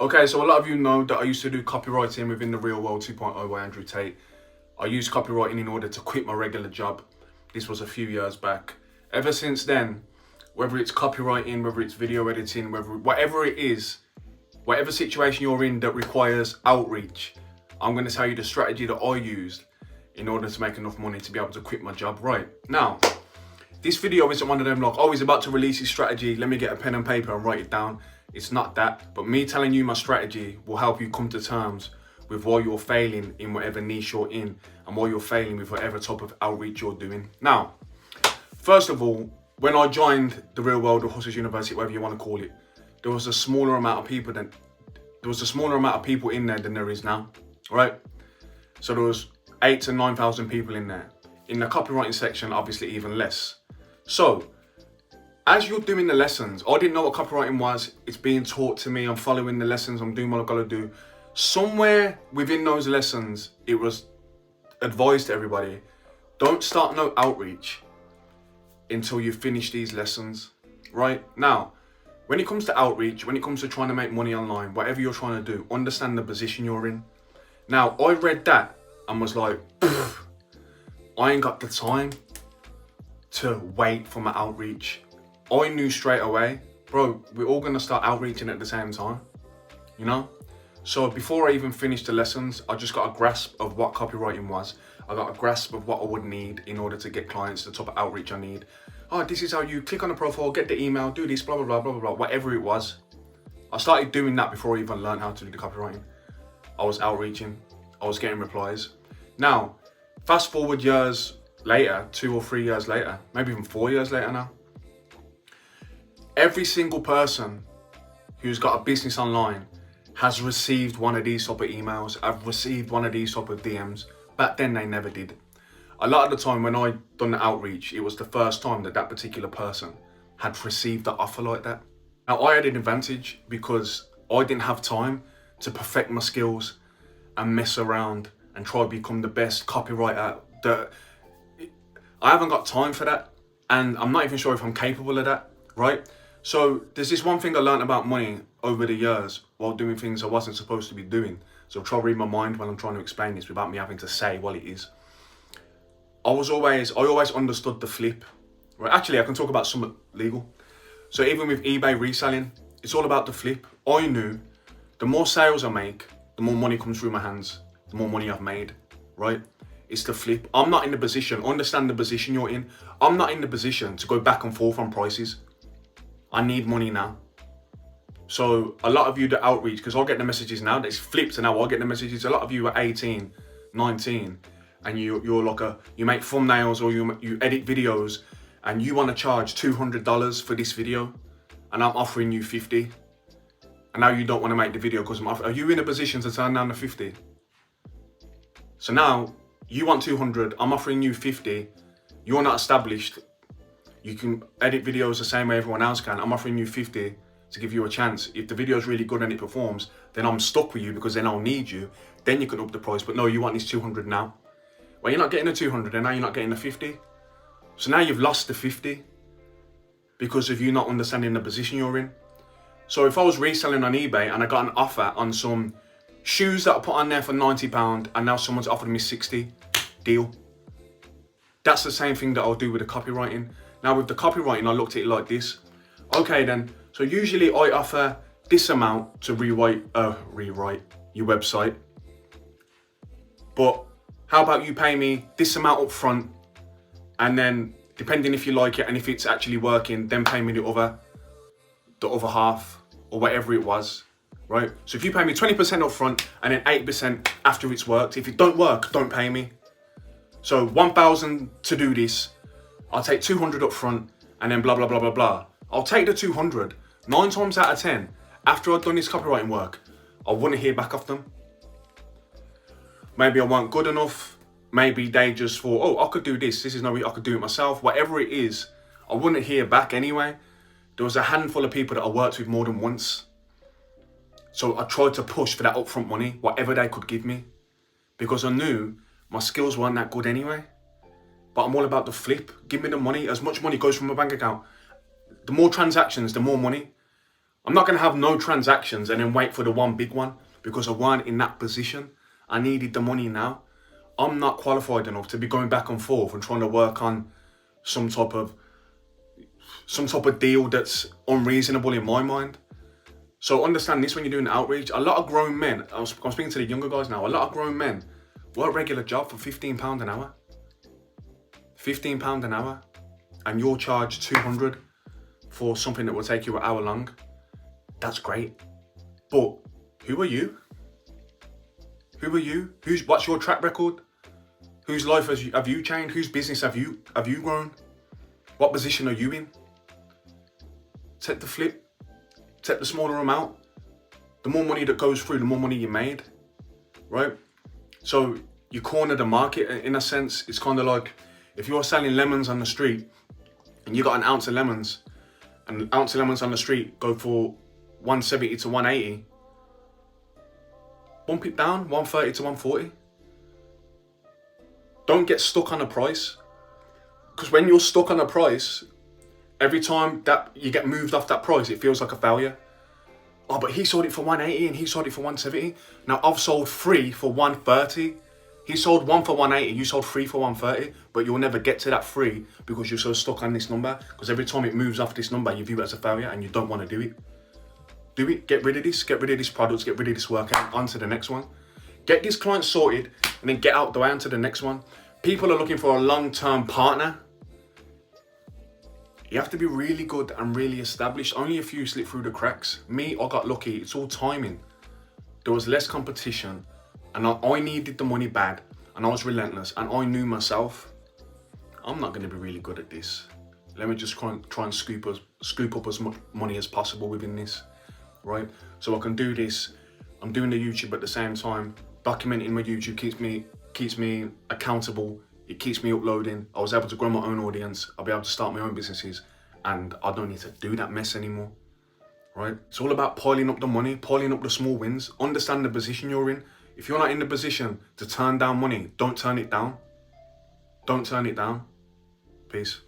Okay, so a lot of you know that I used to do copywriting within the Real World 2.0 by Andrew Tate. I used copywriting in order to quit my regular job. This was a few years back. Ever since then, whether it's copywriting, whether it's video editing, whatever it is, whatever situation you're in that requires outreach, I'm going to tell you the strategy that I used in order to make enough money to be able to quit my job. Right now, this video isn't one of them like, oh, he's about to release his strategy, let me get a pen and paper and write it down. It's not that, but me telling you my strategy will help you come to terms with why you're failing in whatever niche you're in and why you're failing with whatever type of outreach you're doing. Now, first of all, when I joined the Real World or Hustlers University, whatever you want to call it, there was a smaller amount of people in there than there is now, right? So there was 8,000 to 9,000 people in there. In the copywriting section, obviously even less. So, as you're doing the lessons, I didn't know what copywriting was. It's being taught to me. I'm following the lessons. I'm doing what I've got to do. Somewhere within those lessons, it was advised to everybody, don't start no outreach until you finish these lessons, right? Now, when it comes to outreach, when it comes to trying to make money online, whatever you're trying to do, understand the position you're in. Now, I read that and was like, I ain't got the time to wait for my outreach. I knew straight away, bro, we're all gonna start outreaching at the same time, you know? So before I even finished the lessons, I just got a grasp of what copywriting was. I got a grasp of what I would need in order to get clients the type of outreach I need. Oh, this is how you click on the profile, get the email, do this, blah, blah, blah, blah, blah, blah, whatever it was. I started doing that before I even learned how to do the copywriting. I was outreaching, I was getting replies. Now, fast forward years later, 2 or 3 years later, maybe even 4 years later now, every single person who's got a business online has received one of these type of emails, I've received one of these type of DMs. Back then they never did. A lot of the time when I done the outreach, it was the first time that that particular person had received an offer like that. Now I had an advantage because I didn't have time to perfect my skills and mess around and try to become the best copywriter. I haven't got time for that, and I'm not even sure if I'm capable of that, right? So there's this one thing I learned about money over the years while doing things I wasn't supposed to be doing. So try to read my mind when I'm trying to explain this without me having to say what it is. I always understood the flip, right? Actually, I can talk about something legal. So even with eBay reselling, it's all about the flip. I knew the more sales I make, the more money comes through my hands, the more money I've made, right? It's the flip. I'm not in the position, understand the position you're in. I'm not in the position to go back and forth on prices. I need money now. So a lot of you that outreach, because I get the messages now, it's flipped now. I get the messages, a lot of you are 18, 19, and you're like you make thumbnails or you edit videos and you want to charge $200 for this video and I'm offering you 50. And now you don't want to make the video because are you in a position to turn down the 50? So now you want 200, I'm offering you 50. You're not established. You can edit videos the same way everyone else can. I'm offering you 50 to give you a chance. If the video is really good and it performs, then I'm stuck with you because then I'll need you. Then you can up the price. But no, you want this 200 now. Well, you're not getting the 200 and now you're not getting the 50. So now you've lost the 50 because of you not understanding the position you're in. So if I was reselling on eBay and I got an offer on some shoes that I put on there for £90 and now someone's offered me 60, deal. That's the same thing that I'll do with the copywriting. Now with the copywriting, I looked at it like this. Okay then, so usually I offer this amount to rewrite your website. But how about you pay me this amount up front, and then depending if you like it and if it's actually working, then pay me the other half or whatever it was, right? So if you pay me 20% up front and then 8% after it's worked, if it don't work, don't pay me. So 1,000 to do this, I'll take 200 up front and then blah, blah, blah, blah, blah. I'll take the 200. 9 times out of 10, after I've done this copywriting work, I wouldn't hear back off them. Maybe I weren't good enough. Maybe they just thought, oh, I could do this. This is no way I could do it myself. Whatever it is, I wouldn't hear back anyway. There was a handful of people that I worked with more than once. So I tried to push for that upfront money, whatever they could give me, because I knew my skills weren't that good anyway. But I'm all about the flip. Give me the money. As much money goes from my bank account. The more transactions, the more money. I'm not going to have no transactions and then wait for the one big one because I weren't in that position. I needed the money now. I'm not qualified enough to be going back and forth and trying to work on some type of deal that's unreasonable in my mind. So understand this when you're doing outreach. A lot of grown men, I'm speaking to the younger guys now, a lot of grown men work a regular job for £15 an hour. £15 an hour. And you'll charge 200 for something that will take you an hour long. That's great. But who are you? Who are you? What's your track record? Whose life have you changed? Whose business have you grown? What position are you in? Take the flip. Take the smaller amount. The more money that goes through, the more money you made, right? So you corner the market in a sense. It's kind of like if you're selling lemons on the street and you got an ounce of lemons, and an ounce of lemons on the street go for 170 to 180. Bump it down, 130 to 140. Don't get stuck on a price. Because when you're stuck on a price, every time that you get moved off that price, it feels like a failure. Oh, but he sold it for 180 and he sold it for 170. Now I've sold 3 for 130. He sold 1 for 180, you sold 3 for 130, but you'll never get to that 3 because you're so stuck on this number. Because every time it moves off this number, you view it as a failure and you don't want to do it. Do it, get rid of this product, get rid of this workout, on to the next one. Get this client sorted and then get out the way onto the next one. People are looking for a long-term partner. You have to be really good and really established. Only a few slip through the cracks. Me, I got lucky. It's all timing. There was less competition and I needed the money bad and I was relentless and I knew myself, I'm not going to be really good at this. Let me just try and scoop up as much money as possible within this, right? So I can do this. I'm doing the YouTube at the same time. Documenting my YouTube keeps me accountable. It keeps me uploading. I was able to grow my own audience. I'll be able to start my own businesses and I don't need to do that mess anymore, right? It's all about piling up the money, piling up the small wins. Understand the position you're in. If you're not in the position to turn down money, don't turn it down. Don't turn it down. Peace.